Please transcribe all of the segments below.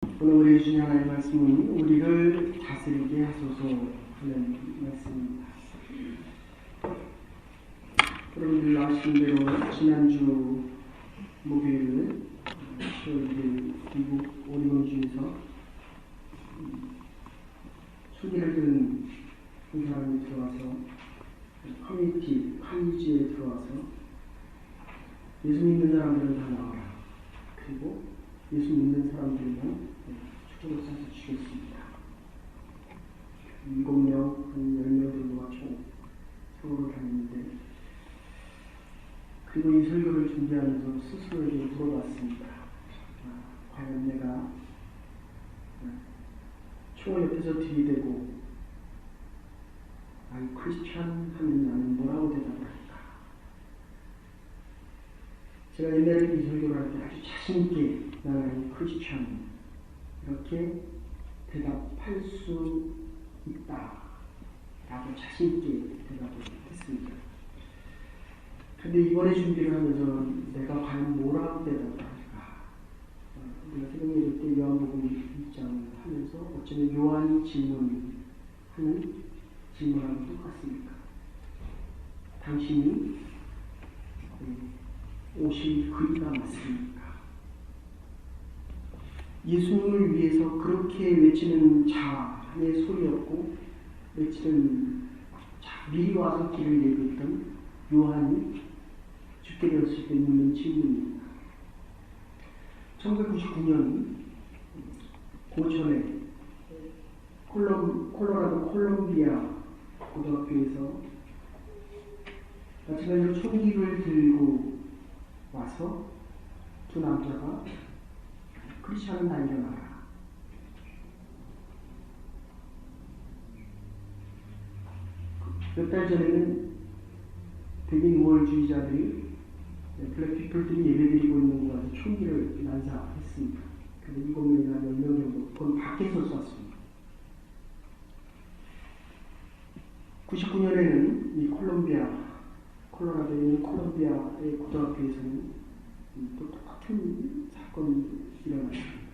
오늘 우리 주신 하나님의 말씀은 우리를 다스리게 하소서 하는 말씀입니다. 여러분들 아시는 대로 지난주 목요일은 10월 1일 미국 오리곤주에서 소개를 들은 한 사람이 들어와서 커뮤니티에 들어와서 예수 믿는 사람들은 다 나와라. 그리고 예수 믿는 사람들만 축복을 싸서 주겠습니다. 7명, 한 10명 정도가 총 서울을 다녔는데, 그리고 이 설교를 준비하면서 스스로에게 물어봤습니다. 과연 내가 총 옆에서 들이대고 I'm Christian 하면 나는 뭐라고 대답을 할까? 제가 옛날에 이 설교를 할 때 아주 자신있게 나는 크리스찬 이렇게 대답할 수 있다 라고 자신있게 대답을 했습니다. 근데 이번에 준비를 하면서 내가 과연 뭐라고 대답을 할까? 우리가 새벽예배 때 요한복음 2장을 하면서 어쩌면 요한이 질문하는 질문하고 똑같습니까? 당신이 오실 그이가 맞습니까? 예수님을 위해서 그렇게 외치는 자의 소리였고, 외치는 미리 와서 길을 예비했던 요한이 죽게 되었을 때 묻는 질문입니다. 1999년 고천에 콜로라도 콜롬비아 고등학교에서 마찬가지로 총기를 들고 와서 두 남자가 크리스찬은 다 일어나라. 몇 달 전에는 백인 우월주의자들이 블랙피플들이 예배드리고 있는 곳에서 총기를 난사했습니다. 그래서 7명이나 10명 정도 그건 밖에서 쐈습니다. 99년에는 이 콜로라도에 있는 콜롬비아의 고등학교에서는 또 똑같은 사건이 일어났습니다.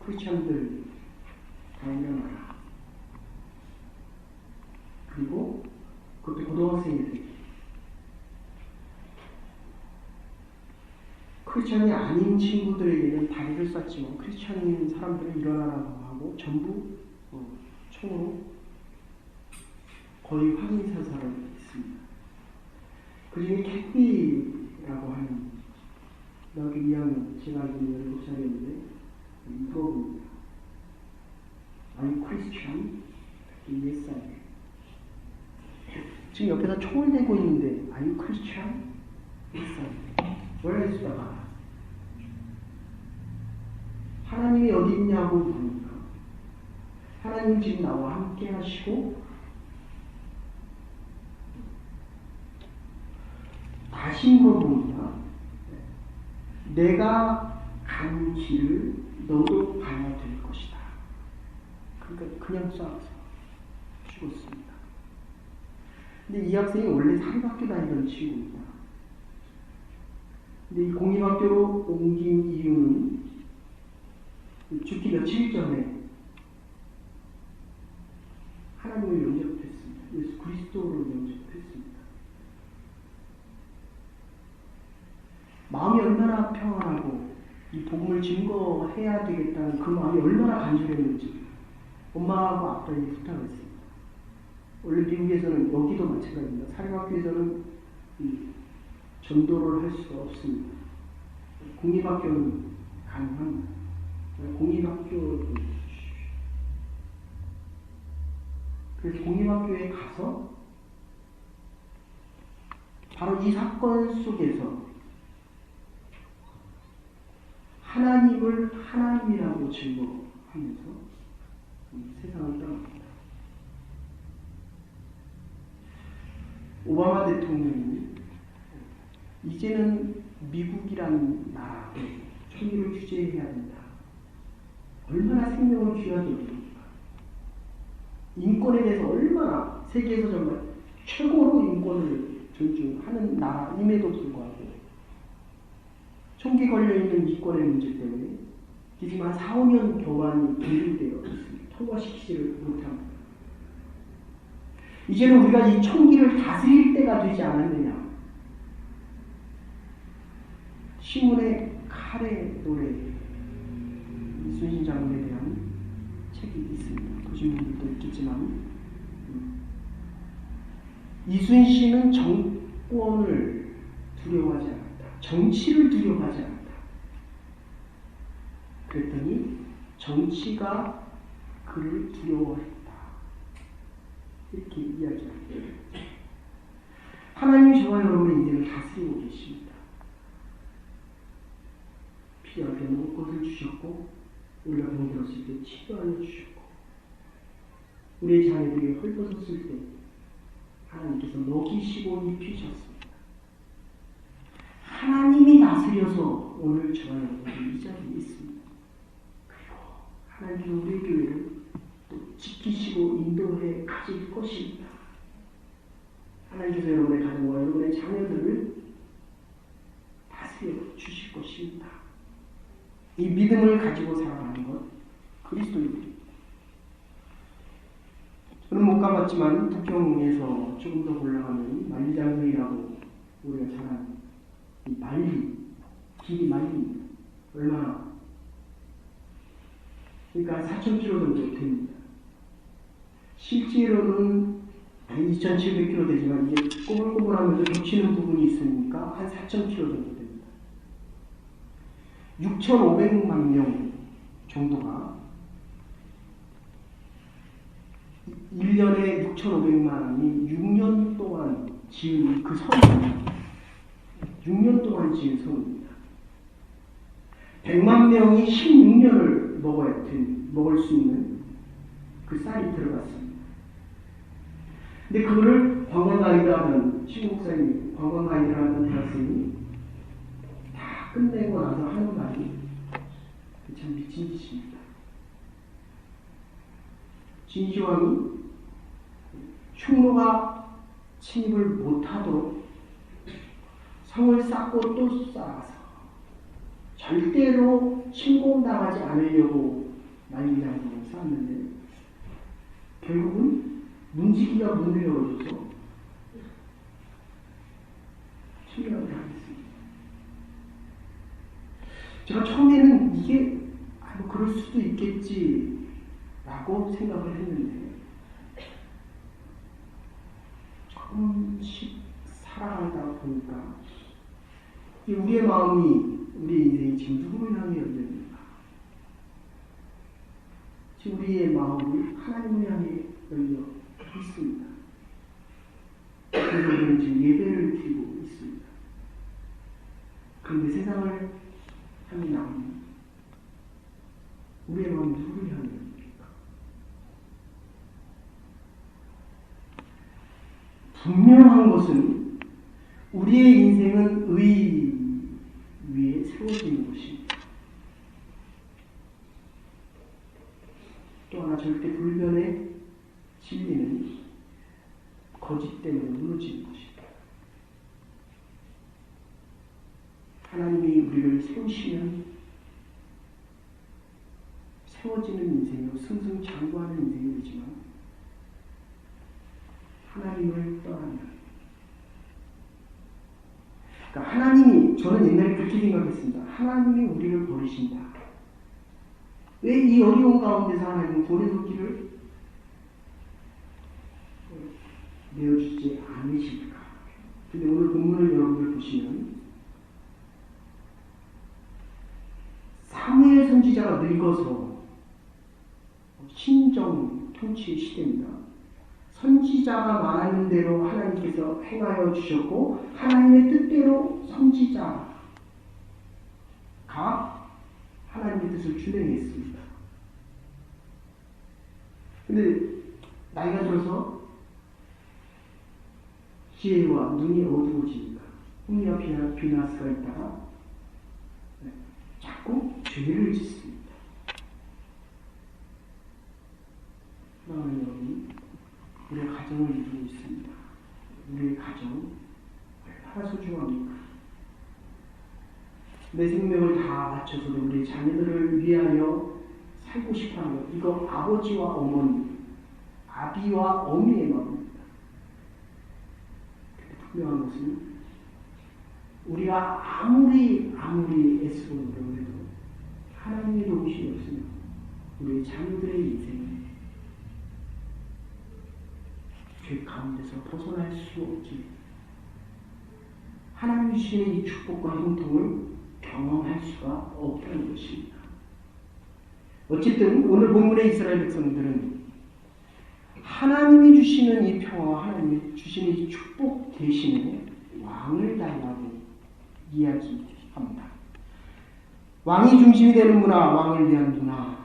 크리스찬들 다 일어나라. 그리고 그때 고등학생들이 크리스찬이 아닌 친구들에게는 다리를 쐈지만 크리스찬인 사람들은 일어나라고 하고 전부 총으로 거의 확인 사살을 했습니다. 그 중에 캐피라고 하는 고등학교 2학년, 제가 알고 있는 7살이었는데 물어봅니다. Are you Christian? Yes, I am. 지금 옆에서 총을 대고 있는데 Are you Christian? Yes, I am. Where is the God? 하나님이 어디 있냐고 물으니까 하나님 지금 나와 함께 하시고 다시 물어봅니다. 내가 간 길을 너도 가야 될 것이다. 그러니까 그냥 쏴서 죽었습니다. 근데 이 학생이 원래 사립학교 다니던 친구입니다. 근데 이 공립학교로 옮긴 이유는 죽기 며칠 전에 하나님을 영접했습니다. 예수 그리스도를 영접했습니다. 마음이 얼마나 평안하고 이 복음을 증거해야 되겠다는 그 마음이 얼마나 간절했는지 엄마하고 아빠에게 부탁했습니다. 원래 미국에서는 여기도 마찬가지입니다. 사립학교에서는 전도를 할 수가 없습니다. 공립학교는 가능합니다. 그래서 공립학교에 가서 바로 이 사건 속에서 하나님을 하나님이라고 증거하면서 세상을 떠납니다. 오바마 대통령이 이제는 미국이라는 나라에 총리를 규제해야 된다. 얼마나 생명을 귀하게 여깁니까? 인권에 대해서 얼마나 세계에서 정말 최고로 인권을 존중하는 나라임에도 불구하고 총기 걸려있는 이권의 문제 때문에 지금 한 4, 5년 동안이 계류되어 있습니다. 통과시키지를 못합니다. 이제는 우리가 이 총기를 다스릴 때가 되지 않았느냐. 신문에 칼의 노래, 이순신 장군에 대한 책이 있습니다. 보신 분들도 있겠지만 이순신은 정권을 두려워하지 않았다. 정치를 두려워하지 않았다. 그랬더니 정치가 그를 두려워했다. 이렇게 이야기합니다. 하나님이 저와 여러분의 인생을 다스리고 계십니다. 필요할 때 먹을 것을 주셨고 우리가 병들었을 때 치료하여 주셨고 우리의 자녀들이 헐벗었을 때 하나님께서 먹이시고 입히셨습니다. 하나님이 다스려서 오늘 저와 여러분이 이 자리에 있습니다. 그리고 하나님께서 우리의 교회를 또 지키시고 인도해 가실 것입니다. 하나님께서 여러분의 가정과 여러분의 자녀들을 다스려 주실 것입니다. 이 믿음을 가지고 살아가는 것 그리스도입니다. 저는 못 가봤지만 북경에서 조금 더 올라가면 만리장성이라고 우리가 잘 아는 이 만리, 길이 만리 얼마나 그러니까 4,000km 정도 됩니다. 실제로는 2,700km 되지만 이게 꼬불꼬불하면서 겹치는 부분이 있으니까 한 4,000km 정도 됩니다. 6,500만 명 정도가 1년에 6,500만이 6년 동안 지은 그 성입니다. 6년 동안 지은 성입니다. 100만 명이 16년을 먹을 수 있는 그 쌀이 들어갔습니다. 근데 그거를 관광 가이드 하던 신목사님이 관광 가이드를 하던 대학생이 다 끝내고 나서 하는 말이 참 미친 짓입니다. 진시황이 흉노가 침입을 못하도록 성을 쌓고 또 쌓아서 절대로 침공당하지 않으려고 만리장성을 쌓았는데 결국은 문지기가 문을 열어줘서 침략을 하겠습니다. 제가 처음에는 이게 뭐 그럴 수도 있겠지라고 생각을 했는데 조금씩 살아가다 보니까 우리의 마음이 우리의 인생이 지금 누구를 향해 열립니까? 지금 우리의 마음이 하나님을 향해 열려 있습니다. 그래서 우리는 지금 예배를 드리고 있습니다. 그런데 세상을 향해 나오는 우리의 마음이 누구를 향해 열립니까? 분명한 것은 우리의 인생은 의 위에 세워지는 것입니다. 또 하나 절대 불변의 진리는 거짓 때문에 무너지는 것입니다. 하나님이 우리를 세우시면 세워지는 인생이요 승승장구하는 인생이 되지만 하나님을 떠나면 그러니까 하나님이 저는 옛날에 그렇게 생각했습니다. 하나님이 우리를 버리신다. 왜 이 어려운 가운데서 하나님은 보내놓기를 내어주지 않으실까? 근데 오늘 본문을 여러분들 보시면 사무엘 선지자가 늙어서 신정 통치의 시대입니다. 선지자가 말하는 대로 하나님께서 행하여 주셨고 하나님의 뜻대로 선지자가 하나님의 뜻을 준행했습니다. 근데 나이가 들어서 지혜와 눈이 어두워지니까 홈리와 비나스가 있다가 자꾸 죄를 짓습니다. 사랑하는 여러분, 우리의 가정을 이루고 있습니다. 우리의 가정 얼마나 소중합니까? 내 생명을 다 바쳐서도 우리 자녀들을 위하여 살고 싶어하는 것, 이거 아버지와 어머니, 아비와 어미의 마음입니다. 분명한 것은 우리가 아무리 애쓰고 노력을 해도 하나님의 도우심이 없으면 우리 자녀들의 인생에 죄 가운데서 벗어날 수 없지. 하나님이 주시는 이 축복과 형통을 경험할 수가 없다는 것입니다. 어쨌든 오늘 본문의 이스라엘 백성들은 하나님이 주시는 이 평화와 하나님이 주시는 이 축복 대신에 왕을 달라고 이야기합니다. 왕이 중심이 되는 문화, 왕을 위한 문화.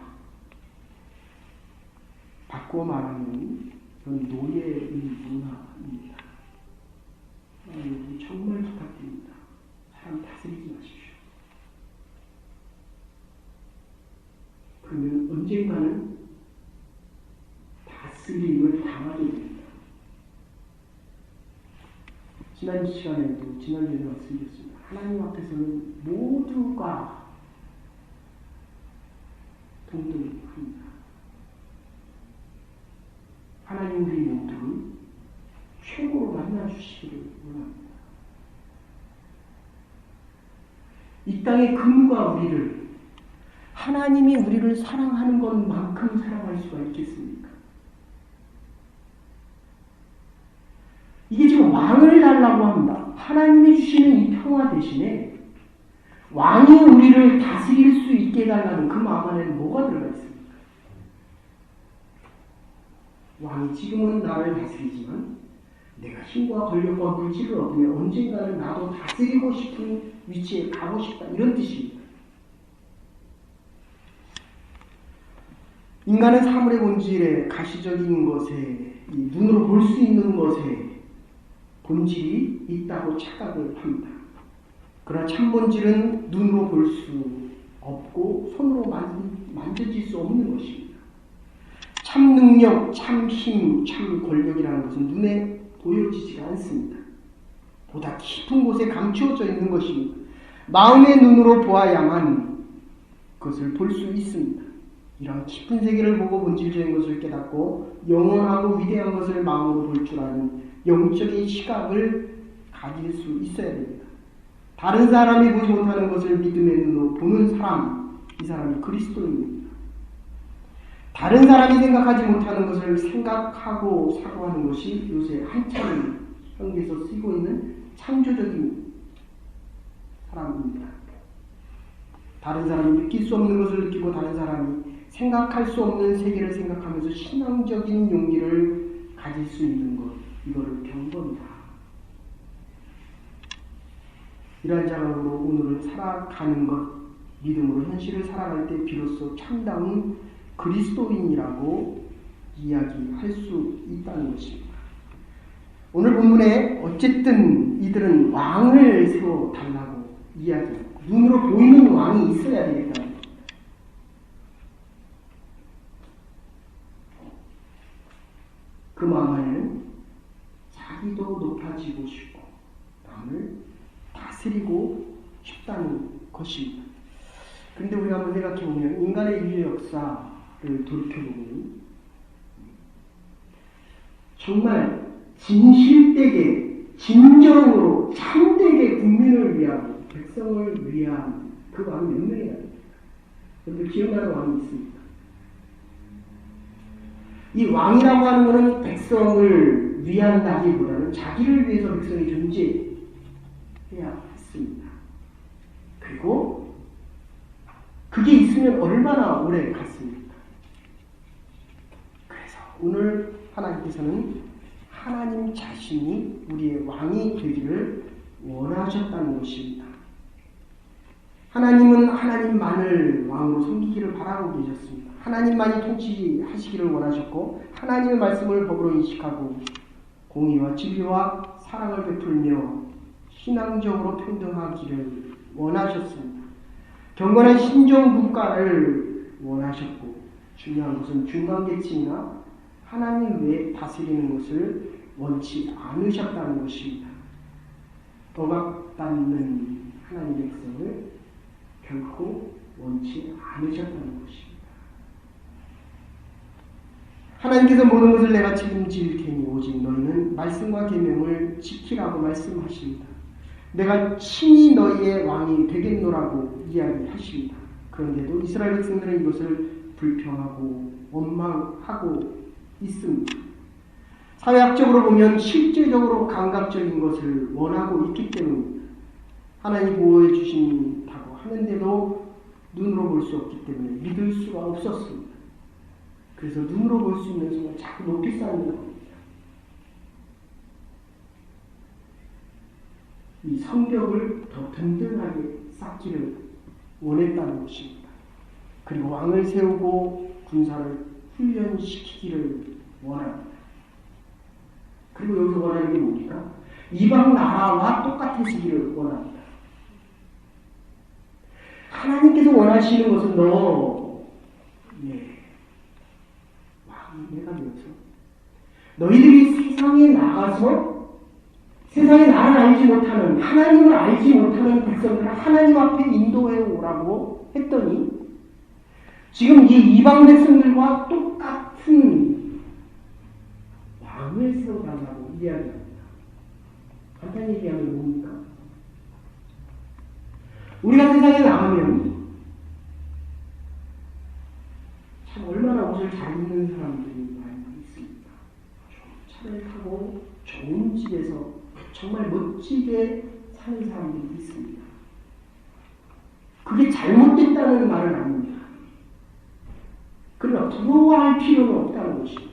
바꾸어 말하면 그런 노예의 문화입니다. 정말 부탁드립니다. 사람 다스리지 마십시오. 그러면 언젠가는 다스림을 당하게 됩니다. 지난 시간에도 지난주에 말씀드렸습니다. 하나님 앞에서는 모두가 동등합니다. 하나님 우리 모두를 최고로 만나주시기를 원합니다. 이 땅의 금과 우리를 하나님이 우리를 사랑하는 것만큼 사랑할 수가 있겠습니까? 이게 지금 왕을 달라고 합니다. 하나님이 주시는 이 평화 대신에 왕이 우리를 다스릴 수 있게 해달라는 그 마음 안에는 뭐가 들어가 있습니까? 왕이 지금은 나를 다스리지만 내가 힘과 권력과 물질을 얻으면 언젠가는 나도 다스리고 싶은 위치에 가고 싶다, 이런 뜻입니다. 인간은 사물의 본질에 가시적인 것에 눈으로 볼 수 있는 것에 본질이 있다고 착각을 합니다. 그러나 참 본질은 눈으로 볼 수 없고 손으로 만져질 수 없는 것입니다. 참 능력, 참 힘, 참 권력이라는 것은 눈에 보여지지가 않습니다. 보다 깊은 곳에 감추어져 있는 것입니다. 마음의 눈으로 보아야만 그것을 볼 수 있습니다. 이런 깊은 세계를 보고 본질적인 것을 깨닫고 영원하고 위대한 것을 마음으로 볼 줄 아는 영적인 시각을 가질 수 있어야 됩니다. 다른 사람이 보지 못하는 것을 믿음의 눈으로 보는 사람, 이 사람이 그리스도입니다. 다른 사람이 생각하지 못하는 것을 생각하고 사고하는 것이 요새 한참 현대에서 쓰이고 있는 창조적인 사람입니다. 다른 사람이 느낄 수 없는 것을 느끼고 다른 사람이 생각할 수 없는 세계를 생각하면서 신앙적인 용기를 가질 수 있는 것, 이거를 배운 겁니다. 이러한 자각으로 오늘을 살아가는 것, 믿음으로 현실을 살아갈 때 비로소 참다운 그리스도인이라고 이야기할 수 있다는 것입니다. 오늘 본문에 어쨌든 이들은 왕을 세워달라고 이야기합니다. 눈으로 보이는 왕이 있어야 되겠다는 겁니다. 그 마음 안에는 자기도 높아지고 싶고 남을 다스리고 싶다는 것입니다. 그런데 우리가 한번 생각해보면 인간의 인류 역사를 돌이켜보면 정말 진실되게 진정으로 참되게 국민을 위하고 백성을 위한 그 왕이 몇 명이나 됩니까? 여러분들 기억나는 왕이 있습니까? 이 왕이라고 하는 것은 백성을 위한다기보다는 자기를 위해서 백성이 존재해야 했습니다. 그리고 그게 있으면 얼마나 오래 갔습니까? 그래서 오늘 하나님께서는 하나님 자신이 우리의 왕이 되기를 원하셨다는 것입니다. 하나님은 하나님만을 왕으로 섬기기를 바라고 계셨습니다. 하나님만이 통치하시기를 원하셨고 하나님의 말씀을 법으로 인식하고 공의와 진리와 사랑을 베풀며 신앙적으로 평등하기를 원하셨습니다. 경건한 신정국가를 원하셨고 중요한 것은 중간계층이나 하나님 외에 다스리는 것을 원치 않으셨다는 것입니다. 억압받는 하나님의 백성을 결코 원치 않으셨다는 것입니다. 하나님께서 모든 것을 내가 책임질 테니 오직 너희는 말씀과 계명을 지키라고 말씀하십니다. 내가 친히 너희의 왕이 되겠노라고 이야기하십니다. 그런데도 이스라엘 백성들은 이것을 불평하고 원망하고 있습니다. 사회학적으로 보면 실제적으로 감각적인 것을 원하고 있기 때문입니다. 하나님 보호해 주신다고 하는데도 눈으로 볼 수 없기 때문에 믿을 수가 없었습니다. 그래서 눈으로 볼 수 있는 것을 자꾸 높이 쌓는 겁니다. 이 성벽을 더 든든하게 쌓기를 원했다는 것입니다. 그리고 왕을 세우고 군사를 훈련시키기를 원합니다. 그리고 여기서 원하는 게 뭡니까? 이방 나라와 똑같아지기를 원합니다. 하나님께서 원하시는 것은 왕이 내가 되어서 너희들이 세상에 나가서 세상에 나를 알지 못하는, 하나님을 알지 못하는 백성들을 하나님 앞에 인도해 오라고 했더니 지금 이 이방 백성들과 똑같은 왕을 세워달라고 이야기합니다. 간단히 얘기하면 뭡니까? 우리가 세상에 나가면 참 얼마나 옷을 잘 입는 사람들이 많이 있습니다. 차를 타고 좋은 집에서 정말 멋지게 사는 사람들이 있습니다. 그게 잘못됐다는 말은 아닙니다. 그러나 부러워할 필요는 없다는 것입니다.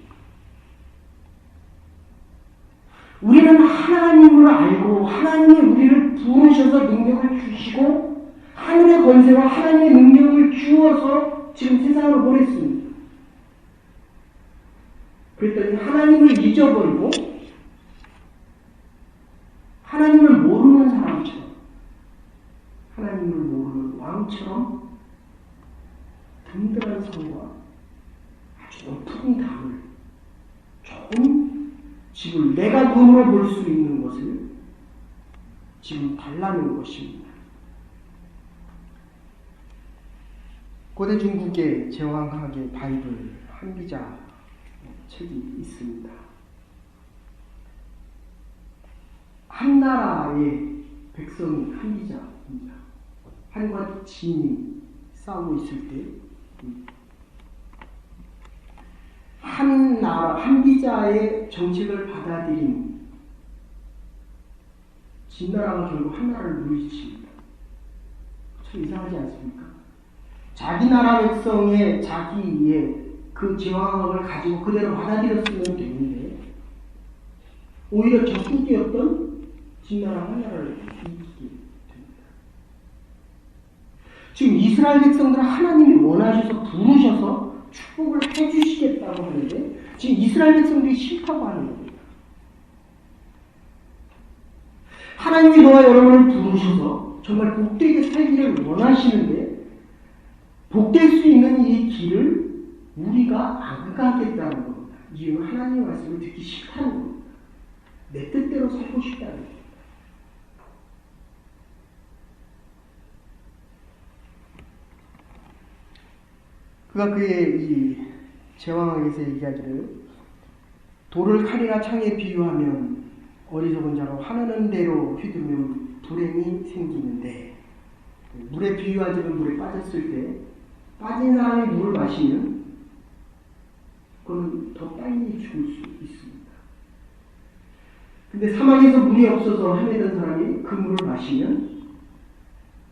우리는 하나님을 알고 하나님이 우리를 부르셔서 능력을 주시고 하늘의 권세와 하나님의 능력을 주어서 지금 세상으로 보냈습니다. 그랬더니 하나님을 잊어버리고 하나님을 모르는 사람처럼, 하나님을 모르는 왕처럼 든든한 성과 아주 높은 담을, 좋은 집을 내가 눈으로 볼 수 있는 것을 지금 달라는 것입니다. 고대 중국의 제왕학의 바이블 한비자 책이 있습니다. 한 나라의 백성이 한비자입니다. 한과 진이 싸우고 있을 때 한 나라, 한비자의 정책을 받아들인 진나라가 결국 한 나라를 물리칩니다. 참 이상하지 않습니까? 자기 나라 백성의 자기의 그 제왕학을 가지고 그대로 받아들였으면 되는데 오히려 적국이었던 진나라 하나를 이기게 됩니다. 지금 이스라엘 백성들은 하나님이 원하셔서 부르셔서 축복을 해주시겠다고 하는데 지금 이스라엘 백성들이 싫다고 하는 겁니다. 하나님이 너와 여러분을 부르셔서 정말 복되게 살기를 원하시는데 복될 수 있는 이 길을 우리가 안 가겠다는 겁니다. 이유는 하나님의 말씀을 듣기 싫다는 겁니다. 내 뜻대로 살고 싶다는 겁니다. 그가 그의 이 제왕학에서의 이야기를 돌을 칼이나 창에 비유하면 어리석은 자로 화나는 대로 휘두르면 불행이 생기는데 물에 비유하자면 물에 빠졌을 때 빠진 사람이 물을 마시면 그건 더 빨리 죽을 수 있습니다. 근데 사막에서 물이 없어서 헤매던 사람이 그 물을 마시면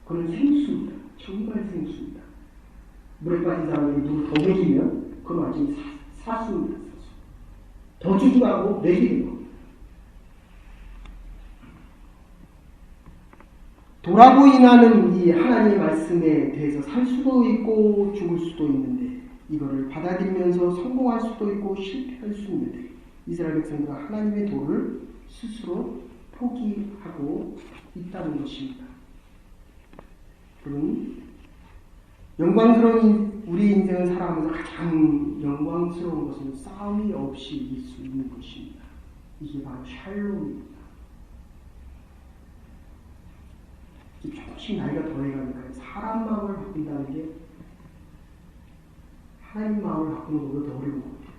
그건 생수입니다. 정말 생수입니다. 물에 빠진 사람이 물을 더 먹이면 그건 완전히 사수입니다. 더 주고하고 먹이는 겁니다. 돌아보 인하는 이 하나님의 말씀에 대해서 살 수도 있고 죽을 수도 있는데 이거를 받아들이면서 성공할 수도 있고 실패할 수 있는데 이스라엘 백성들은 하나님의 도를 스스로 포기하고 있다는 것입니다. 그럼 영광스러운 우리 인생을 살아가면서 가장 영광스러운 것은 싸움이 없이 이길 수 있는 것입니다. 이게 바로 샬롬입니다. 조금씩 나이가 더해가니까 사람 마음을 바꾼다는 게 하나님 마음을 바꾸는 것보다 더 어려운 것 같아요.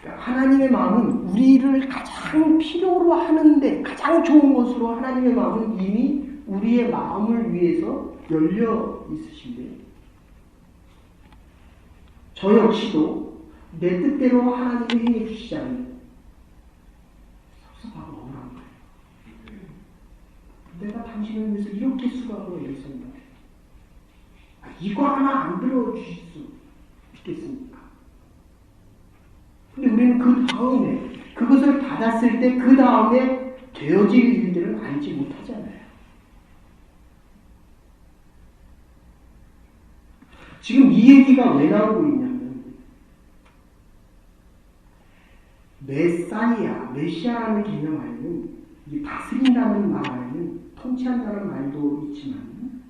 그러니까 하나님의 마음은 우리를 가장 필요로 하는데 가장 좋은 것으로 하나님의 마음은 이미 우리의 마음을 위해서 열려 있으신데 저 역시도 내 뜻대로 하나님이 행해 주시지 않으면 섭섭하고 억울한 거예요. 내가 당신을 위해서 이렇게 수고하고 애썼는데 이거 하나 안 들어주실 수 있겠습니까? 근데 우리는 그 다음에 그것을 받았을 때 그 다음에 되어질 일들은 알지 못하잖아요. 지금 이 얘기가 왜 나오고 있냐면 메시아라는 개념 안에는 이 다스린다는 말 안에는 통치한다는 말도 있지만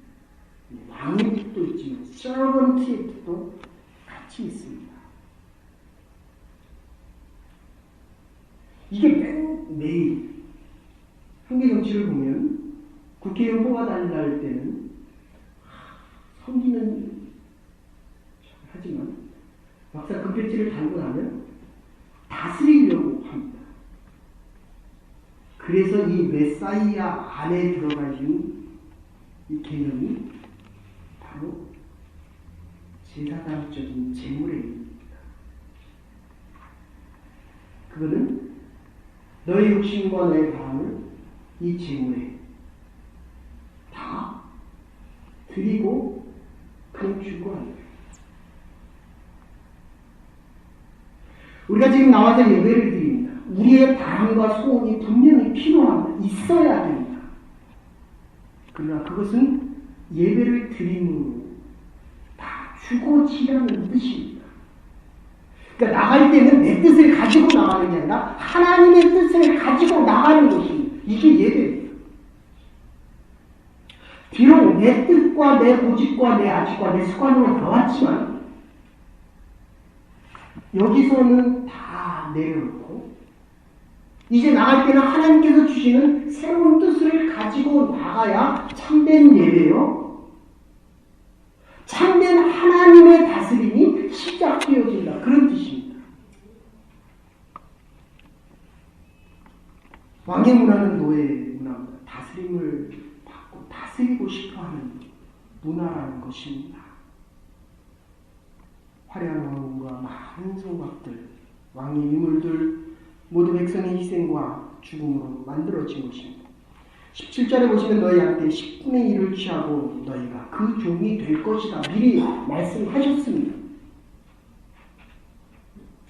왕의 뜻도 있지만 서번트의 뜻도 같이 있습니다. 이게 매일 한국 정치를 보면 국회의원 뽑아달랄 때는 섬기는 하지만 막상 그 배지를 달고 나면 다스리려고 합니다. 그래서 이 메사이아 안에 들어가 있는 이 개념이 바로 제사장적인 제물의 의미입니다. 그거는 너의 욕심과 너의 바람을 이 제물에 다 드리고 그냥 주고 하는 거예요. 우리가 지금 나와서 예배를 드립니다. 우리의 바람과 소원이 분명히 필요합니다. 있어야 됩니다. 그러나 그것은 예배를 드림으로 다 주고지라는 뜻입니다. 그러니까 나갈 때는 내 뜻을 가지고 나가는 게 아니라 하나님의 뜻을 가지고 나가는 것입니다. 이게 예배입니다. 비록 내 뜻과 내 고집과 내 아집과 내 습관으로 들어왔지만 여기서는 다 내려놓고 이제 나갈 때는 하나님께서 주시는 새로운 뜻을 가지고 나가야 참된 예배요. 참된 하나님의 다스림이 시작되어진다. 그런 뜻입니다. 왕의 문화는 노예 문화입니다. 다스림을 받고 다스리고 싶어하는 문화라는 것입니다. 화려한 왕궁과 많은 성곽들, 왕의 유물들, 모두 백성의 희생과 죽음으로 만들어진 것입니다. 17절에 보시면 너희한테 10분의 1을 취하고 너희가 그 종이 될 것이다. 미리 말씀하셨습니다.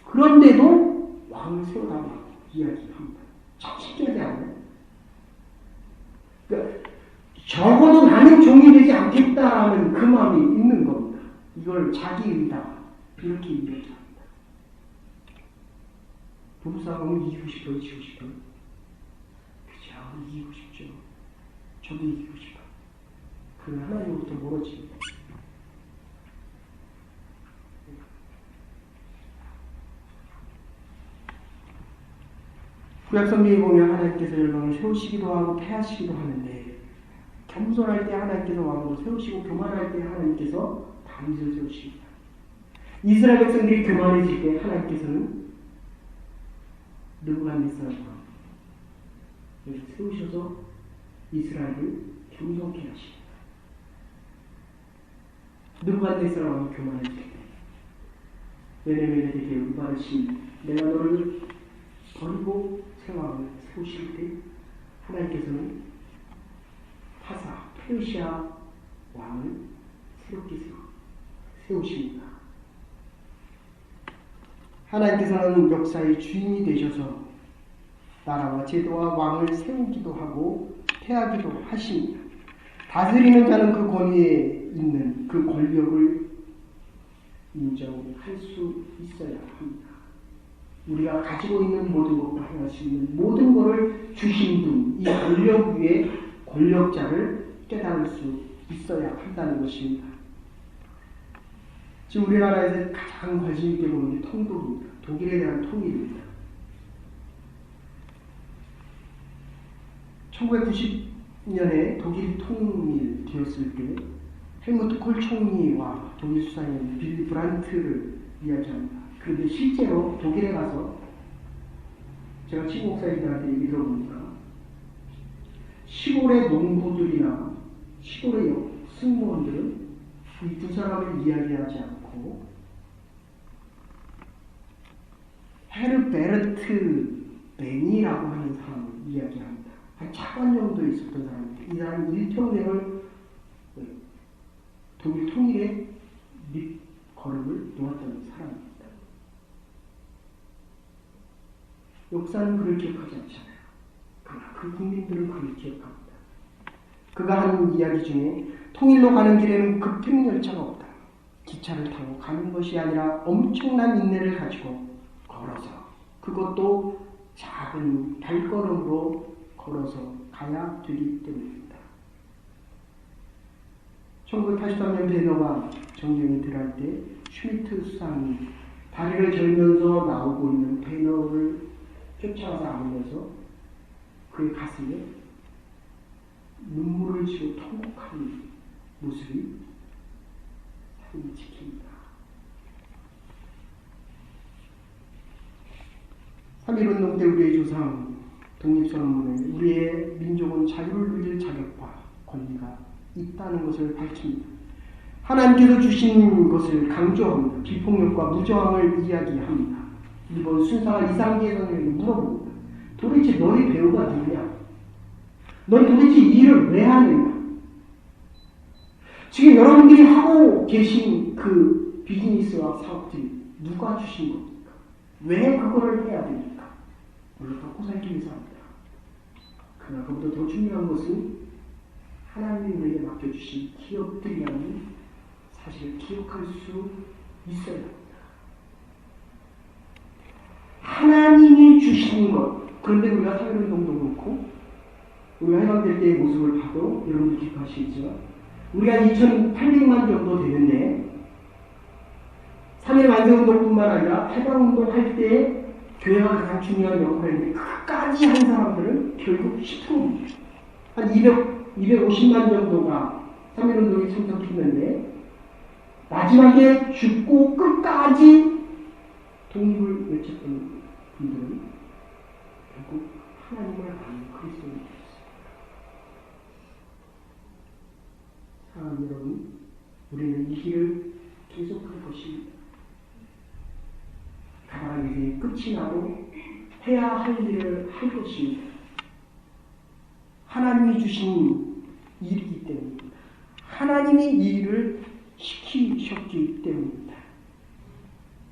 그런데도 왕을 세워달라고 이야기합니다. 참 신기하지 않아요? 그러니까 적어도 나는 종이 되지 않겠다라는 그 마음이 있는 겁니다. 이걸 자기 의다. 이렇게 이야기합니다. 부부싸움을 이기고 싶어요, 지고 싶어요? 그죠, 이기고 싶죠. 저도 이기고 싶어요. 그러나 하나님으로부터 멀어집니다. 구약 성경에 보면 하나님께서 열방을 세우시기도 하고 패하시기도 하는데 겸손할 때 하나님께서 왕으로 세우시고 교만할 때 하나님께서 다윗을 세우십니다. 이스라엘 백성들이 교만해질 때 하나님께서는 느부갓네살 왕을 세우셔서 이스라엘을 겸손케 하십니다. 느부갓네살 왕이 교만해질 때 베냐민에게 은바르신 내가 너를 버리고 새 왕을 세우실 때 하나님께서는 파사 페르시아 왕을 새롭게 세우십니다. 하나님께서는 역사의 주인이 되셔서 나라와 제도와 왕을 세우기도 하고 패하기도 하십니다. 다스리는 자는 그 권위에 있는 그 권력을 인정할 수 있어야 합니다. 우리가 가지고 있는 모든 것과 행할 수 있는 모든 것을 주신 분, 이 권력 위에 권력자를 깨달을 수 있어야 한다는 것입니다. 지금 우리나라에서 가장 관심 있게 보는 게 통독입니다. 독일에 대한 통일입니다. 2010년에 독일 통일되었을 때 헬무트 콜 총리와 독일 수상인 빌리 브란트를 이야기합니다. 그런데 실제로 독일에 가서 제가 친구 목사님들한테 얘기 들어보니까 시골의 농부들이나 시골의 승무원들은 이 두 사람을 이야기하지 않고 헤르베르트 베니라고 하는 사람을 이야기합니다. 한 차관 정도에 있었던 사람인데 이 사람은 일평생을 독일 통일의 밑거름을 놓았던 사람입니다. 역사는 그를 기억하지 않잖아요. 그러나 그 국민들은 그를 기억합니다. 그가 하는 이야기 중에 통일로 가는 길에는 급행열차가 없다. 기차를 타고 가는 것이 아니라 엄청난 인내를 가지고 걸어서, 그것도 작은 발걸음으로 걸어서 가야 되기 때문입니다. 1983년 베너가 정경이 들어갈 때 슈미트 수상이 다리를 절면서 나오고 있는 베너를 쫓아가서 안으면서 그의 가슴에 눈물을 지고 통곡하는 모습이 사진이 지킵니다. 3.1운동 때 우리의 조상 독립선언문에 우리의 민족은 자유를 누릴 자격과 권리가 있다는 것을 밝힙니다. 하나님께서 주신 것을 강조합니다. 비폭력과 무저항을 이야기합니다. 이번 순사가 이상기의 선생님에게 물어봅니다. 도대체 너희 배우가 누구냐? 너희 도대체 이 일을 왜 하느냐? 지금 여러분들이 하고 계신 그 비즈니스와 사업들이 누가 주신 겁니까? 왜 그거를 해야 됩니까? 물론 먹고 살기 위해서 합니다. 그러나 그보다 더 중요한 것은 하나님이 우리에게 맡겨주신 기업들이라는 사실을 기억할 수 있어야 합니다. 하나님이 주신 것. 그런데 우리가 사회운동도 그렇고 우리가 해방될 때의 모습을 봐도 여러분도 기억하시겠지만 우리가 2,800만 정도 되는데 3.1 만세운동뿐만 아니라 해방운동 할 때 교회가 가장 중요한 역할을 했는데 끝까지 한 사람들은 결국 10%입니다. 한 250만 정도가 3.1운동에 참석했는데 마지막에 죽고 끝까지 독립을 외쳤던 분들은 결국 하나님을 아는 그리스도인이었습니다. 사랑하는 여러분, 우리는 이 길을 계속할 것입니다. 가방의 일이 끝이 나고 해야 할 일을 할 것입니다. 하나님이 주신 일이기 때문입니다. 하나님이 이 일을 시키셨기 때문입니다.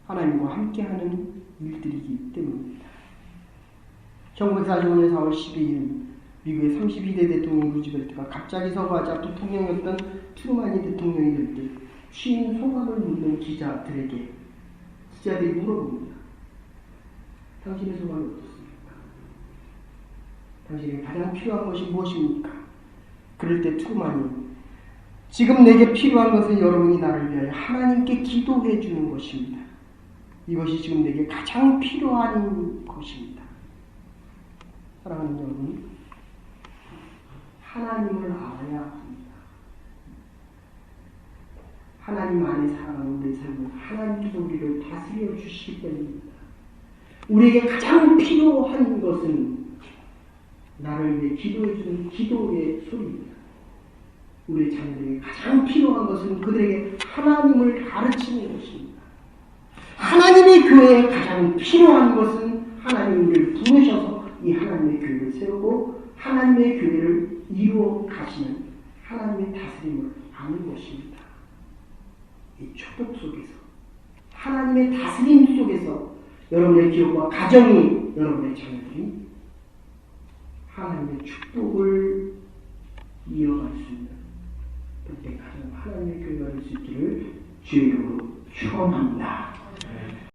하나님과 함께하는 일들이기 때문입니다. 1945년 4월 12일 미국의 32대 대통령 루즈벨트가 갑자기 서거하자 부통령이었던 트루만이 대통령이 될 때 취임 소감을 묻는 기자들이 물어봅니다. 당신의 소감이 어떻습니까? 당신에게 가장 필요한 것이 무엇입니까? 그럴 때 트루만이 지금 내게 필요한 것은 여러분이 나를 위하여 하나님께 기도해 주는 것입니다. 이것이 지금 내게 가장 필요한 것입니다. 사랑하는 여러분, 하나님을 알아야 합니다. 하나님 안에 살아가는 우리의 삶은 하나님께서 우리를 다스려 주시기 때문입니다. 우리에게 가장 필요한 것은 나를 위해 기도해 주는 기도의 소리입니다. 우리 자녀들에게 가장 필요한 것은 그들에게 하나님을 가르치는 것입니다. 하나님의 교회에 가장 필요한 것은 하나님이 우리를 부르셔서 이 하나님의 교회를 세우고 하나님의 교회를 이루어 가시는 하나님의 다스림을 아는 것입니다. 이 축복 속에서 하나님의 다스림 속에서 여러분의 기업과 가정이 여러분의 자녀들이 하나님의 축복을